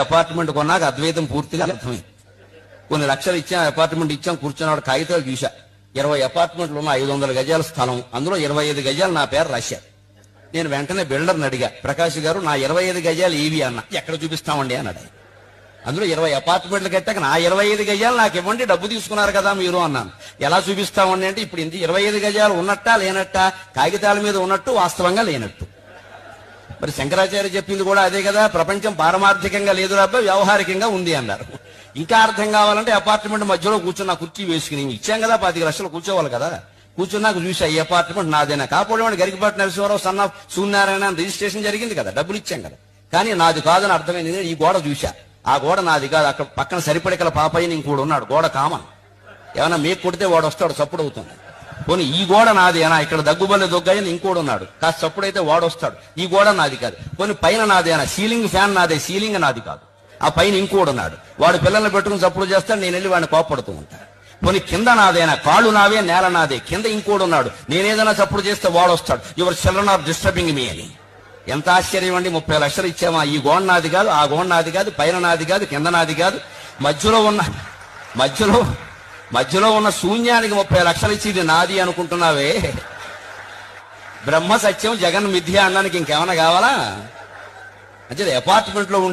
Apartment కొన్నాక అద్వైతం పూర్తిగా అర్థమైంది. కొన్ని లక్షలు ఇచ్చాం, అపార్ట్మెంట్ ఇచ్చాం, కూర్చున్నాడు కాగితాలు చూశా. 20 అపార్ట్మెంట్లు ఉన్న 500 గజాల స్థలం, అందులో 25 గజాలు నా పేరు రాశారు. నేను వెంటనే బిల్డర్ని అడిగా, ప్రకాష్ గారు నా 25 గజాలు ఏవి అన్న. ఎక్కడ చూపిస్తామండి అన్నాడు. అందులో 20 అపార్ట్మెంట్లు కట్టాక నా 25 గజాలు నాకు ఇవ్వండి, డబ్బు తీసుకున్నారు కదా మీరు అన్నాను. ఎలా చూపిస్తామండి అంటే, ఇప్పుడు ఇంత 25 గజాలు ఉన్నట్టా లేనట్టా, కాగితాల మీద ఉన్నట్టు వాస్తవంగా లేనట్టు. మరి శంకరాచార్య చెప్పింది కూడా అదే కదా, ప్రపంచం పారమార్థికంగా లేదు రాబ్బా, వ్యవహారికంగా ఉంది అన్నారు. ఇంకా అర్థం కావాలంటే అపార్ట్మెంట్ మధ్యలో కూర్చున్న కుర్చీ వేసుకుని ఇచ్చాం కదా, 25 లక్షలు కూర్చోవాలి కదా. కూర్చున్నాక చూసా ఈ అపార్ట్మెంట్ నాదేనా. కాకపోతే గరికపాటి నరసింహారావు సన్న సూర్యనారాయణ రిజిస్ట్రేషన్ జరిగింది కదా, డబ్బులు ఇచ్చాం కదా. కానీ నాది కాదని అర్థమైంది. ఈ గోడ చూసా, ఆ గోడ నాది కాదు. అక్కడ పక్కన సరిపడికల పాపయ్యని ఇంకోడు ఉన్నాడు, గోడ కామన్. ఏమన్నా మీకు కొడితే వాడు వస్తాడు, చప్పుడు అవుతుంది. పోనీ ఈ గోడ నాది అనా, ఇక్కడ దగ్గుబల్లె దొగ్గాయని ఇంకోడు ఉన్నాడు, కాస్త చప్పుడైతే వాడు వస్తాడు. ఈ గోడ నాది కాదు. పోనీ పైన నాది అనా, సీలింగ్ ఫ్యాన్ నాదే, సీలింగ్ నాది కాదు. ఆ పైన ఇంకోడు ఉన్నాడు, వాడు పిల్లల్ని పెట్టుకుని చప్పుడు చేస్తాడు, నేను వెళ్ళి వాడిని కోపడుతూ ఉంటాను. పోనీ కింద నాదేనా, కాళ్ళు నావే, నేల నాదే, కింద ఇంకోడు ఉన్నాడు, నేనేదైనా చప్పుడు చేస్తే వాడు వస్తాడు, your children are disturbing me అని. ఎంత ఆశ్చర్యం అండి. 30 లక్షలు ఇచ్చామా, ఈ గోడ నాది కాదు, ఆ గోడ నాది కాదు, పైన నాది కాదు, కింద నాది కాదు, మధ్యలో ఉన్న శూన్యానికి 30 లక్షలు ఇచ్చి ఇది నాది అనుకుంటున్నావే. బ్రహ్మ సత్యం జగన్ మిథ్య అనడానికి ఇంకేమైనా కావాలా? అంటే అపార్ట్మెంట్ లో ఉండే